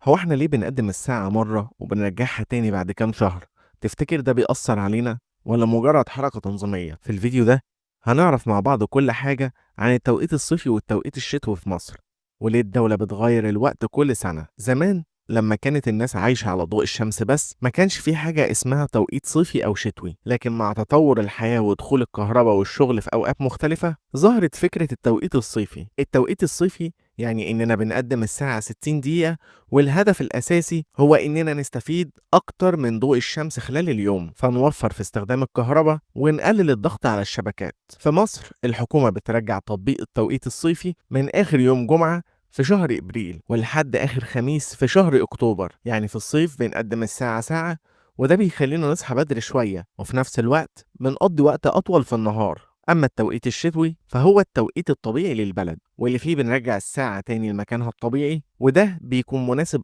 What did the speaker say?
هو احنا ليه بنقدم الساعة مرة وبنرجعها تاني بعد كام شهر؟ تفتكر ده بيأثر علينا ولا مجرد حركة تنظيمية؟ في الفيديو ده هنعرف مع بعض كل حاجة عن التوقيت الصيفي والتوقيت الشتوي في مصر، وليه الدولة بتغير الوقت كل سنة. زمان لما كانت الناس عايشة على ضوء الشمس بس ما كانش في حاجة اسمها توقيت صيفي أو شتوي، لكن مع تطور الحياة ودخول الكهرباء والشغل في أوقات مختلفة ظهرت فكرة التوقيت الصيفي. التوقيت الصيفي يعني إننا بنقدم الساعة 60 دقيقة، والهدف الأساسي هو إننا نستفيد أكتر من ضوء الشمس خلال اليوم، فنوفر في استخدام الكهرباء ونقلل الضغط على الشبكات. في مصر الحكومة بترجع تطبيق التوقيت الصيفي من آخر يوم جمعة في شهر إبريل ولحد آخر خميس في شهر أكتوبر. يعني في الصيف بنقدم الساعة ساعة، وده بيخلينا نصحى بدري شوية وفي نفس الوقت بنقضي وقت أطول في النهار. أما التوقيت الشتوي فهو التوقيت الطبيعي للبلد واللي فيه بنرجع الساعة تاني لمكانها الطبيعي، وده بيكون مناسب